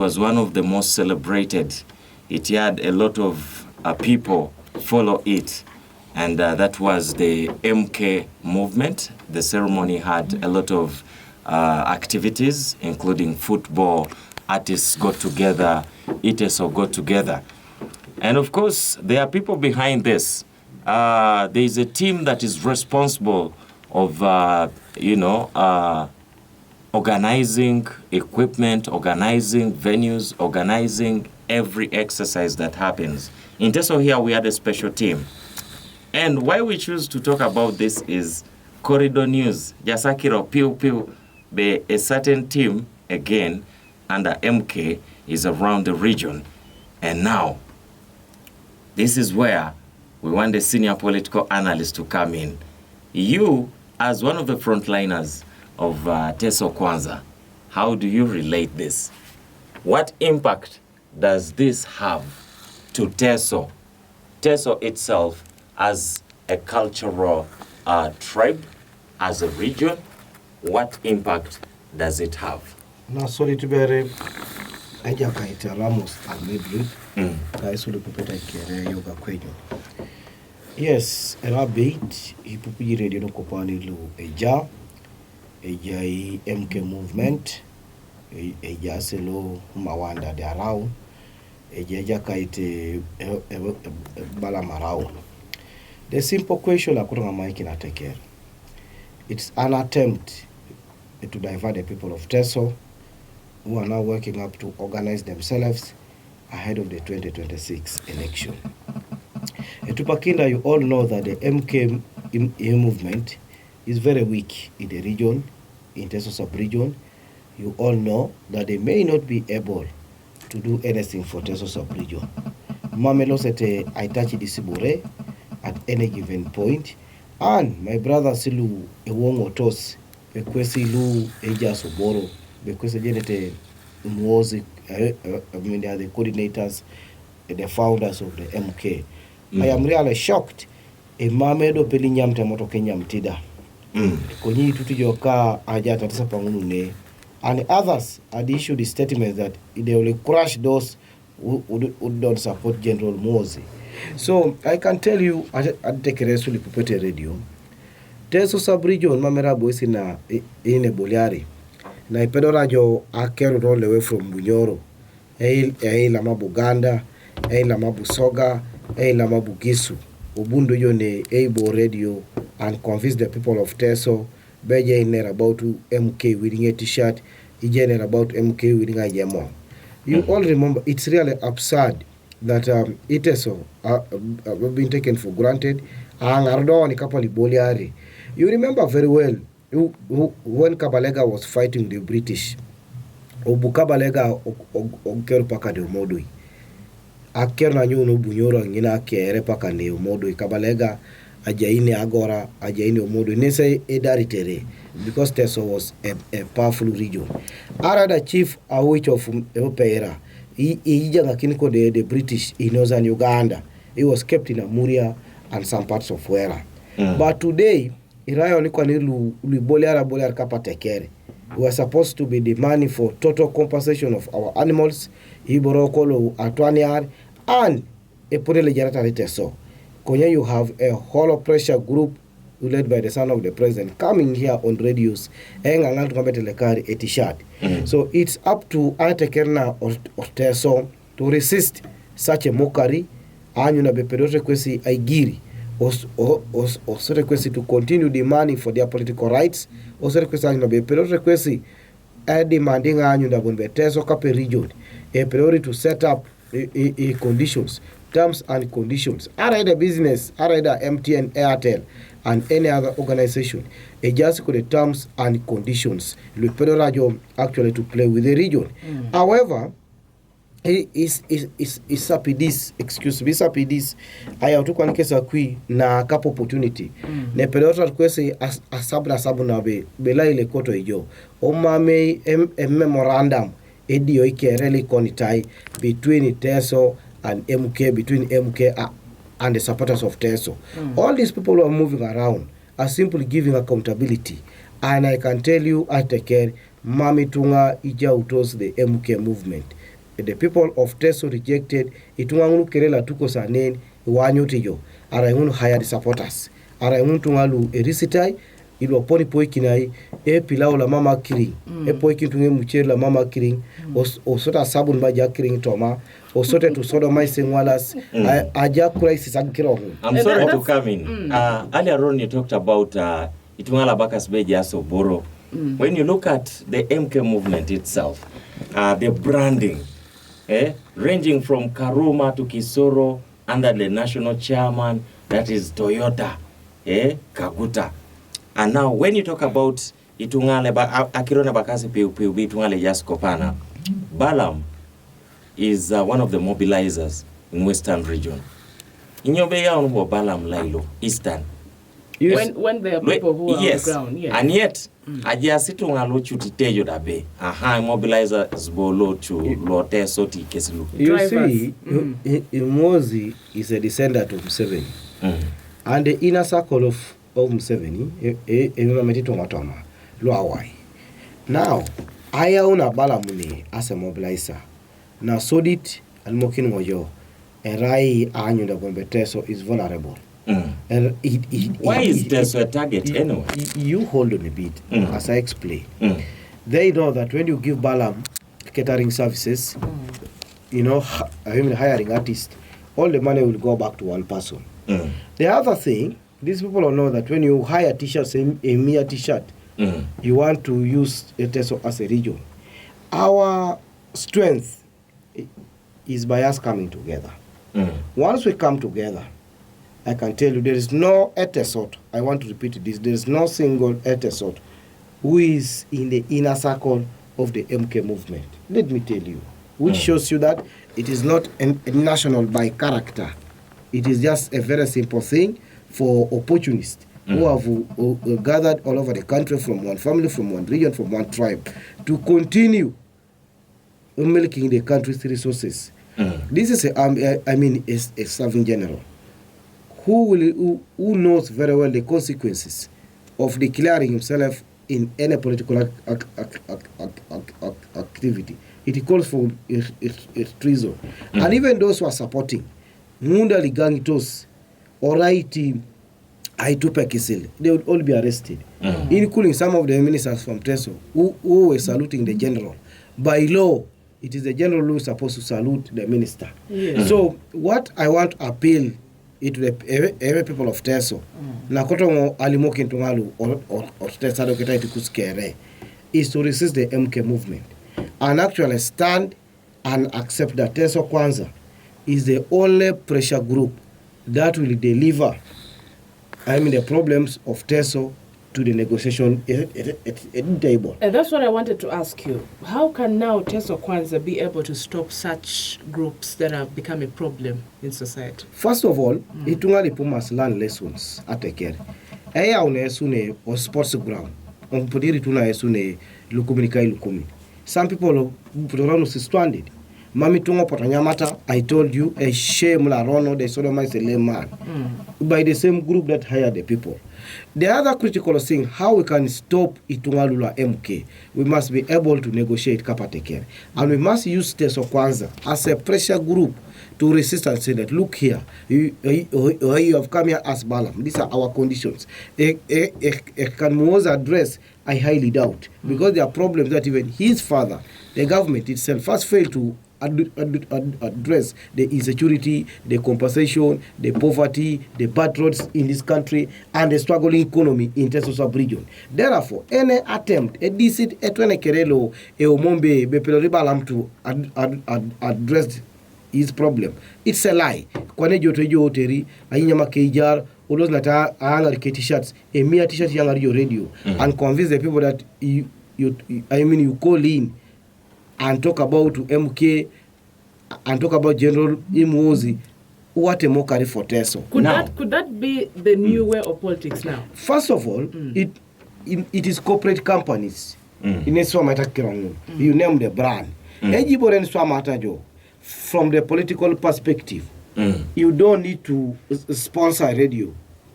was one of the most celebrated. It had a lot of people follow it. And that was the MK movement. The ceremony had a lot of activities, including football, artists got together, ETSO got together. And of course, there are people behind this. There is a team that is responsible of, organizing equipment, organizing venues, organizing every exercise that happens. In TESO here, we had a special team. And why we choose to talk about this is Corridor News. Jasakiro Piu Piu, a certain team, again, under MK, is around the region. And now, this is where we want the senior political analyst to come in. You, as one of the frontliners of TESO Kwanza, how do you relate this? What impact does this have to TESO? TESO itself as a cultural tribe, as a region, what impact does it have? Na sorry to be aja kaita Ramos and Mildred. Kaisulu pupeta kere yoga kwenyo. Yes, a bit ipupi radio no kopani lu eja i MK movement eja selo mawanda de arau eja kaite bala marau. The simple question akutonga maiki na take care. It's an attempt to divert the people of TESO who are now working up to organize themselves ahead of the 2026 election. Tupakinda, you all know that the MK movement is very weak in the region, in TESO sub-region. You all know that they may not be able to do anything for TESO sub-region. Mamelo sete aitachi disibure at any given point. And my brother Silu Ewongo Tos, bekwesi Lu Eja Soboro, bekwesi Jenete Mwozi, they are the coordinators, the founders of the MK. I am really shocked. E mamedo peli nyamte moto Kenya mtida. Konyi tutu joka ajata tisa pangune. And others had issued a statement that they will crush those who don't support General Mwozi. So I can tell you, at the Keresuli Pupete Radio, TESO sub-region mamera boisi na ine Boliari. Na ipedora jo akeru all the way from Bunyoro. La mabu Ganda, la mabu Soga, la mabu Gisu. Ubundu yone Eibo Radio and convince the people of TESO. Beje iner about MK wearing a t-shirt. Ije about MK wearing a yemo. You all remember, it's really absurd that TESO have been taken for granted. You remember very well when Kabalega was fighting the British. Kabalega okeru paka de Omodoi. Akeru na nyuno Bunyoro ngina kere paka de Omodoi. Kabalega ajaine agora, ajaine Omodoi. Nese edaritere because TESO was a powerful region. Arada chief awich of Eopeira. Ijanga kiniko the British in northern Uganda. He was kept in Amuria and some parts of Wera. But today, Irayo Nikoni Boliara Kapa Tekere. We are supposed to be demanding for total compensation of our animals, Iborokolo, Atwaniar, and a Purele Jarata TESO. Konya, you have a hollow pressure group led by the son of the president coming here on radios and a t-shirt. So it's up to Atekerna or TESO to resist such a mockery and you know request Aigiri or request to continue demanding for their political rights or request demanding and TESO Cape region a priority to set up a conditions, terms and conditions. Either business, either MTN, Airtel, and any other organization, just for the terms and conditions. Le Pedorajo actually to play with the region. However, is sapidis, excuse me, sapidis. I have to kesa kui na cap opportunity. Ne Pedora kwese asabna sabuna be bela ile koto ijo. Omame memorandum edio ike really konitai between TESO and MK, between MK and the supporters of TESO. All these people who are moving around are simply giving accountability. And I can tell you, I take care, Mami Tunga Ija Utos, the MK movement. the people of Teso rejected itungangunu kerela tuko sanen wanyutijo ara ngunu hired supporters ara ngunu tungalu erisitai ilo poni poikinai pilao la mama kiring poikin mucheri la mama kiring osota sabun ba ja kiring toma osote to sodo mai sengwalas aja crisis agkiro. I'm sorry to come in. Earlier on you talked about itungala bakas beji aso boro. When you look at the MK movement itself, the branding, ranging from Karuma to Kisoro under the national chairman, that is Toyota, Kaguta. And now when you talk about itungale akirona bakasi PUB itungale Jaskopana, Balam is one of the mobilizers in Western region. In your way on Balam Lailo, Eastern. Yes. When there are people who are yes. on the ground, yes. And yet, ajasitu ngalo chutitejo dabe. Mobilizers bolo to lote soti kesilu. You see, Mozi is a descendant of Museveni. And the inner circle of Museveni, now, I own a Balamuni as a mobilizer. Now, so did Almokin Mojo, and Rai Anyu the Gombeteso is vulnerable. And why is Teso a target anyway? You hold on a bit, as I explain. They know that when you give Balam catering services, hiring artists, all the money will go back to one person. The other thing, these people don't know that when you hire t-shirts, a mere t-shirt, you want to use Teso as a region. Our strength is by us coming together. Once we come together, I can tell you there is no Etesot, I want to repeat this, there is no single Etesot who is in the inner circle of the MK movement. Let me tell you, which shows you that it is not a national by character. It is just a very simple thing for opportunists who have gathered all over the country from one family, from one region, from one tribe, to continue milking the country's resources. This is a serving general who knows very well the consequences of declaring himself in any political activity. It calls for treason. And even those who are supporting Munda Ligangitos or Raiti Aitupe Kisil, they would all be arrested, including some of the ministers from Teso who were saluting the general. By law, it is the general who is supposed to salute the minister. So what I want to appeal to the every people of Teso, Nakoto Alimoki Tungalu or Tesado Ketaiti Kuskere, is to resist the MK movement and actually stand and accept that Teso Kwanza is the only pressure group that will deliver the problems of Teso to the negotiation table. And that's what I wanted to ask you. How can now Teso Kwanza be able to stop such groups that have become a problem in society? First of all, Itungali must learn lessons at a care. Eya unesune or sports ground. On podiri tuna esune lukumi kai lukumi. Some people are stranded. Mami tungo potanyamata, I told you, a shame la rono, they sodomize a lame man. By the same group that hired the people. The other critical thing, how we can stop Itungalula MK, we must be able to negotiate Kapatekere. And we must use Teso Kwanza as a pressure group to resist and say that, look here, you have come here as Balam. These are our conditions. Can Muoza address? I highly doubt. Because there are problems that even his father, the government itself, first failed to address the insecurity, the compensation, the poverty, the bad roads in this country, and the struggling economy in Teso sub-region. Therefore, any attempt, a decent, a kerelo, a omombe, bepeloribalam to address his problem, it's a lie. Kwane jotejo oteri, ayinyama keijar, olos nata aanga t-shirts, a mere t-shirt yanga your radio, and convince the people that you call in and talk about MK and talk about General Imozi, what a mockery for Teso. Could that be the new way of politics now? First of all, it is corporate companies. You name the brand. From the political perspective, you don't need to sponsor radio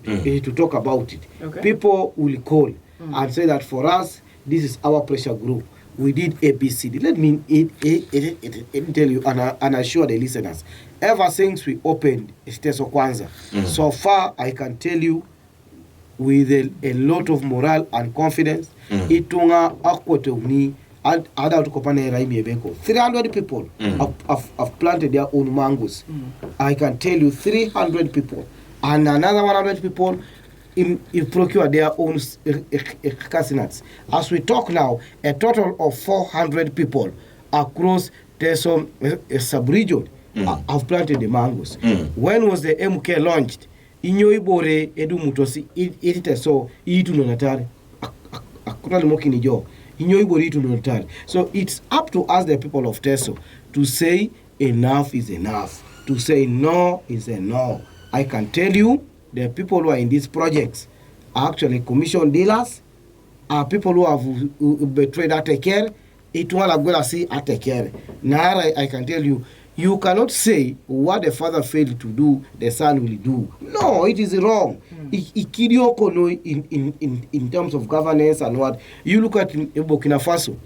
to talk about it. Okay. People will call and say that for us, this is our pressure group. we did ABCD. Let me tell you and assure the listeners. Ever since we opened Teso Kwanza, so far I can tell you with a lot of morale and confidence, itunga akwetoni ada tukopana raimi ebeko. 300 people have planted their own mangoes. I can tell you 300 people and another 100 people in procure their own casinates. As we talk now, a total of 400 people across Teso sub-region have planted the mangoes. When was the MK launched? Inyo ibore edu mutosi itite so itu nonatari akuna limoki nijo inyo ibore itu nonatari. So it's up to us, the people of Teso, to say enough is enough, to say no is a no. I can tell you the people who are in these projects are actually commission dealers, are people who have betrayed Atekere. It wala gola see Atekere. Now I can tell you, you cannot say what the father failed to do, the son will do. No, it is wrong. Ikidioko no in terms of governance and what. You look at Burkina Faso,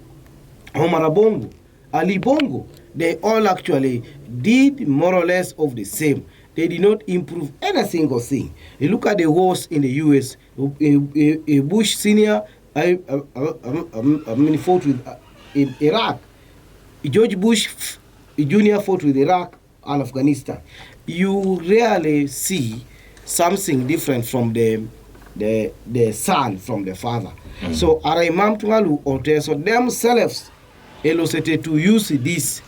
Omar Bongo, Ali Bongo, they all actually did more or less of the same. They did not improve any single thing. You look at the wars in the US, Bush Senior, fought with in Iraq. George Bush Junior fought with Iraq and Afghanistan. You rarely see something different from the son from the father. So Araimam Tungalu or Teso themselves elicited to use this.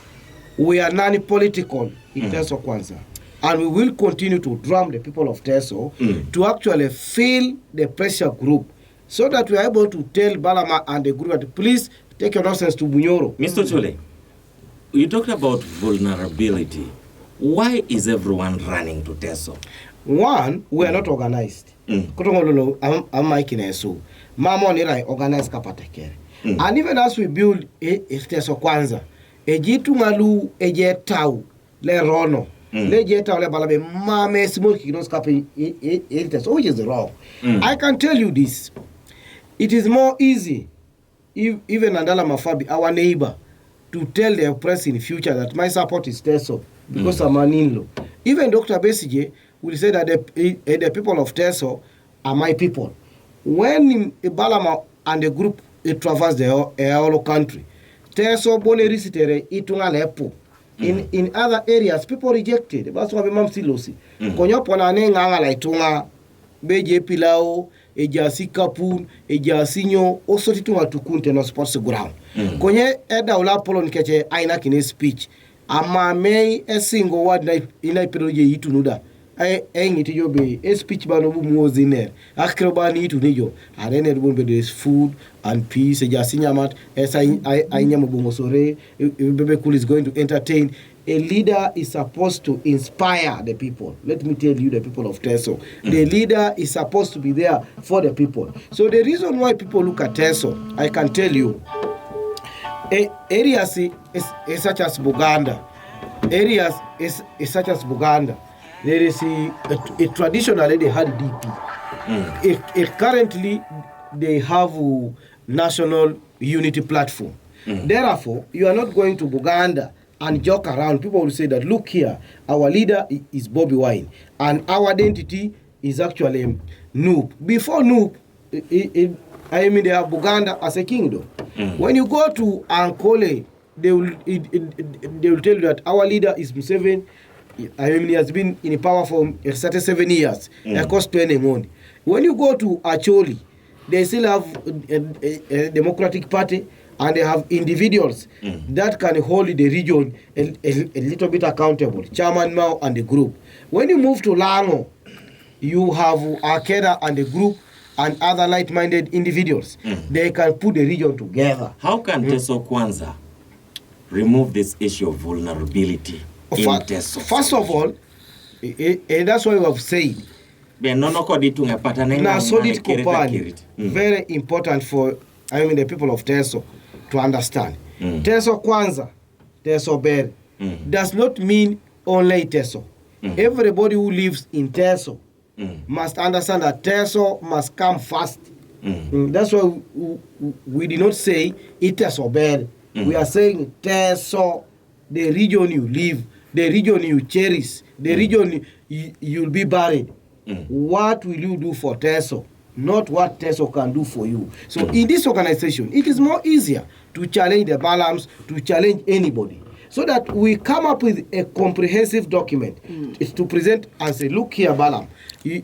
We are non-political in Teso Kwanza. And we will continue to drum the people of Teso to actually fill the pressure group so that we are able to tell Balama and the group that please take your nonsense to Bunyoro. Mr. Ochole, you talked about vulnerability. Why is everyone running to Teso? One, we are not organized. I'm making a so. Mama nira organized kapatekere. And even as we build Teso Kwanza, ejitu ngalu ejetau le rono. Le jetau le balabe mame small kinos kapi Teso, which is wrong. I can tell you this. It is more easy, if even Andala Mafabi, our neighbor, to tell the press in the future that my support is Teso because I'm an in-law. Even Dr. Besige will say that the people of Teso are my people. When Balama and the group traverse the whole country, Teso Boneri Sitere Itunga Lepo. In other areas, people rejected. That's why Mam Silosi. Konyopona Nanga Laitunga, Beje Pilao, Ejasi Kapun, Ejasi Nyo, also Titunga Tukunte no sports ground. Konye Eda Ula Polon Keche Aina Kine speech. Ama may a single word in Iperoje Itunuda. I ain't it your bay, a speech ban of was in there. Akrobani to Nijo. I then it won't be this food and peace, a Jasinyamat, as I Nyamabumosore, Bebe Cool is going to entertain. A leader is supposed to inspire the people. Let me tell you, the people of Teso. The leader is supposed to be there for the people. So the reason why people look at Teso, I can tell you, areas is such as Buganda. Areas is such as Buganda. There is a traditionally they had DP. Currently, they have a national unity platform. Therefore, you are not going to Buganda and joke around. People will say that, look here, our leader is Bobby Wine, and our identity is actually Noob. Before Noob, they have Buganda as a kingdom. When you go to Ochole, they will tell you that our leader is Museveni. He has been in power for 37 years. Across 20 months. When you go to Ochole, they still have a Democratic Party, and they have individuals that can hold the region a little bit accountable. Chairman Mao and the group. When you move to Lango, you have Akeda and the group and other like-minded individuals. They can put the region together. How can Teso Kwanza remove this issue of vulnerability in Teso? First of all, that's why we have said, na solid company, very important for the people of Teso to understand. Teso Kwanza, Teso Bere, does not mean only Teso. Everybody who lives in Teso must understand that Teso must come first That's why we did not say it is so bad. We are saying Teso, the region you live, the region you cherish, the region you'll be buried. What will you do for Teso? Not what Teso can do for you. So in this organization, it is more easier to challenge the balance, to challenge anybody. So that we come up with a comprehensive document is to present and say, look here, Balam, you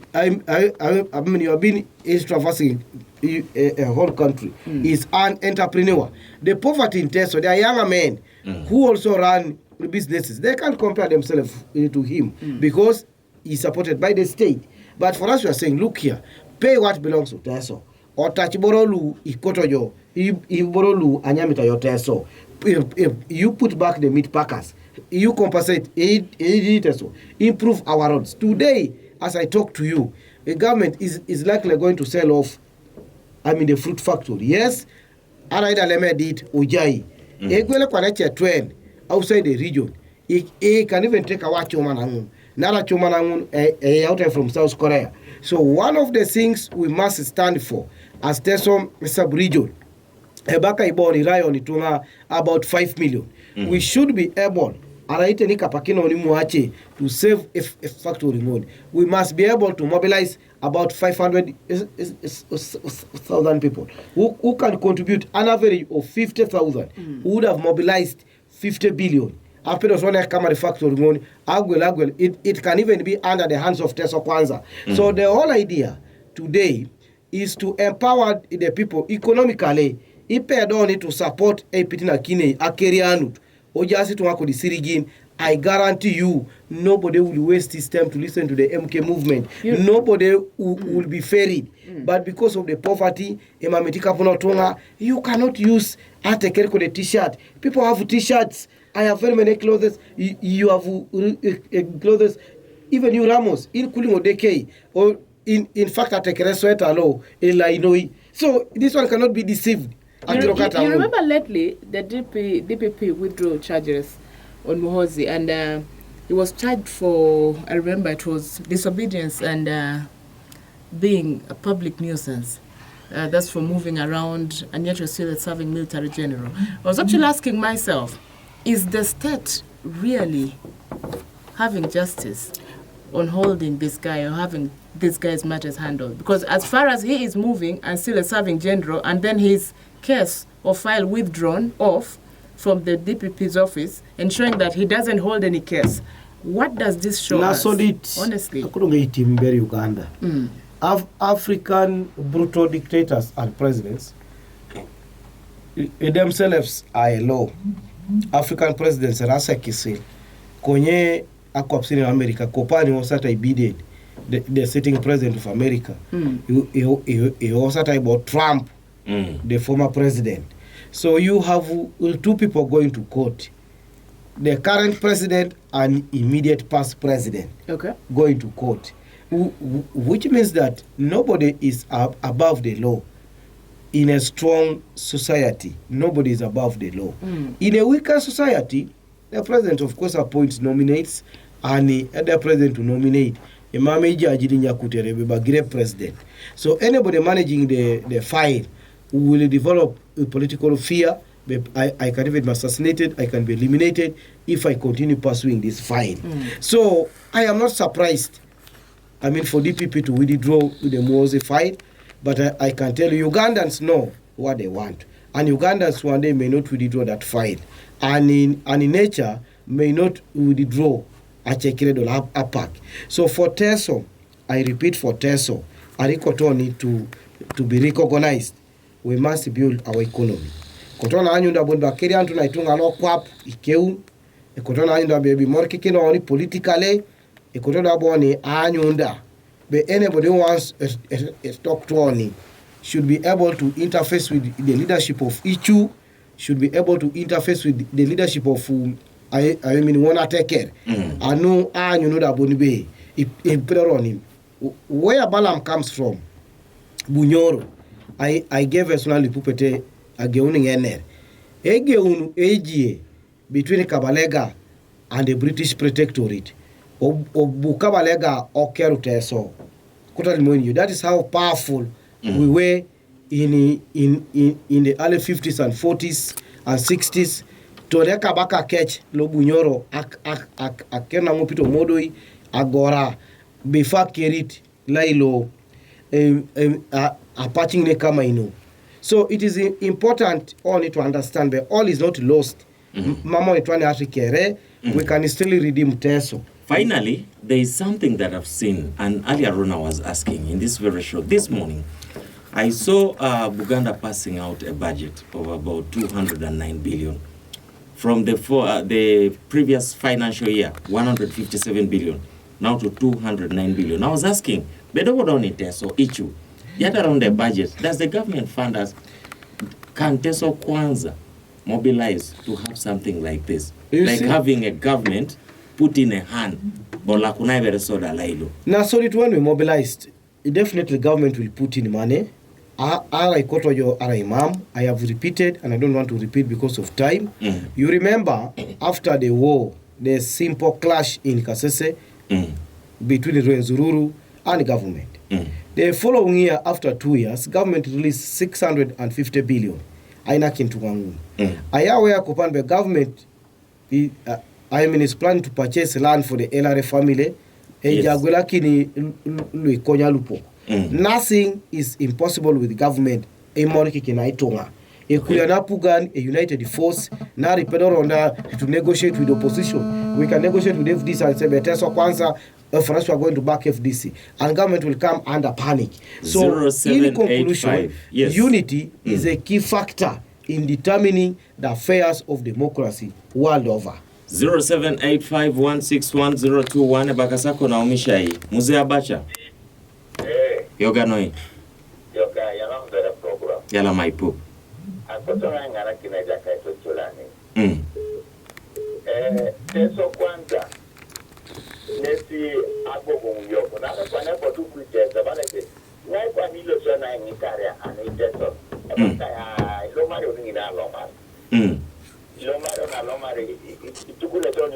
have been traversing a whole country. Is an entrepreneur. The poverty in Teso, there are younger men who also run businesses. They can't compare themselves to him because he's supported by the state. But for us, we are saying, look here, pay what belongs to Teso. Or Tachiborolu, Ikotoyo, Iborolu, Anyamita, your Teso. If you put back the meat packers, you compensate, improve our roads. Today, as I talk to you, the government is likely going to sell off, the fruit factory. Yes, Araida Leme did Ujai. Egwele Kwaneche Twen outside the region. He can even take a watch Nara Chomanangun out from South Korea. So one of the things we must stand for as Tesom sub-region, Ebaka Iboni Rayon Itunga about 5 million. We should be able to save a factory mode. We must be able to mobilize about 500,000 people who can contribute an average of 50,000 who would have mobilized 50 billion. After the one come factory mode, it can even be under the hands of Teso Kwanza. So the whole idea today is to empower the people economically. Ipe don't need to support a pitina kine akerianut ojasi to wako di sirigin. I guarantee you nobody will waste his time to listen to the MK movement. Nobody will be ferried. But because of the poverty, you cannot use the t-shirt. People have t-shirts. I have very many clothes. You have clothes. Even you Ramos, including Odeke, or in fact at a sweater low, so this one cannot be deceived. You remember lately the DPP withdrew charges on Muhoozi, and he was charged for, I remember it was disobedience and being a public nuisance. That's for moving around, and yet you're still serving military general. I was actually asking myself, is the state really having justice on holding this guy or having this guy's matters handled? Because as far as he is moving and still a serving general, and then his case or file withdrawn off from the DPP's office, ensuring that he doesn't hold any case. What does this show us? Honestly. Uganda. African brutal dictators and presidents themselves are a law. African presidents Rasa Kisil, Konye Akwapsin in America, Kopani Osata ibided the sitting president of America. He Osata about Trump, the former president. So you have two people going to court. The current president and immediate past president going to court. Which means that nobody is above the law. In a strong society, nobody is above the law. In a weaker society, the president, of course, appoints, nominates, and the other president to nominate. Great president. So anybody managing the file will develop a political fear. I can even be assassinated, I can be eliminated if I continue pursuing this file. So I am not surprised, for DPP to withdraw the Muhoozi file. But I can tell you, Ugandans know what they want. And Ugandans one day may not withdraw that file. And in nature, may not withdraw a Chekiredo APAC. So for Teso, I repeat for Teso, Arikotoni to be recognized, we must build our economy. Kotona anyunda bon bakeri antu na itunga no kwap ikeu. Kotona anyunda baby more kikino oni politically. Kotona boni anyunda. But anybody who wants a stock to should be able to interface with the leadership of Ichu, should be able to interface with the leadership of Wana Teker. I know that Bonibe in him. Where Balam comes from, Bunyoro, I gave a sonali pupete a geuning ener. Egeunu AGA between Kabalega and the British Protectorate. Bukabalega Okeru Teso. That is how powerful we were in the early 50s and 40s and 60s toreka baka catch lobunyoro akena mopito modoi agora before kerit lailo patching ne kama ino. So it is important only to understand that all is not lost. Mama itwane atrikere, we can still redeem teso. Finally, there is something that I've seen, and earlier on I was asking in this very show this morning. I saw Buganda passing out a budget of about 209 billion. From the previous financial year, 157 billion, now to 209 billion. I was asking, but what on it so issue? Yet around the budget, does the government fund us? Can Teso Kwanza mobilize to have something like this? Like having a government put in a hand, or lakunai soda lailo. Now, so it when we mobilized, definitely government will put in money. I quote your imam. I have repeated, and I don't want to repeat because of time. You remember, after the war, the simple clash in Kasese between Rwenzururu and government. The following year, after 2 years, government released 650 billion. Aina kintu wangu. Ayawe kupanbe government, is planning to purchase land for the LRA family. Nothing is impossible with the government. A united force, now to negotiate with the opposition. We can negotiate with FDC and say, Beteso Kwanza, for us we are going to back FDC. And government will come under panic. So, in conclusion, unity is a key factor in determining the affairs of democracy world over. 0785161021 Bakasako na umishai. Muzee Abacha. Yoga noi. Yoga yala mzera program. Yala maipu. Akotora ngara kineja kaito chulani. Teso Kwanza. Nesi agogo yoko. Nana kwa nepo tu kuiteza. Baleke. Nai kwa nilo sona ngitaria ane teso. Ebaka ya lomari uningina lomari. Lomari na lomari. Itukule toni.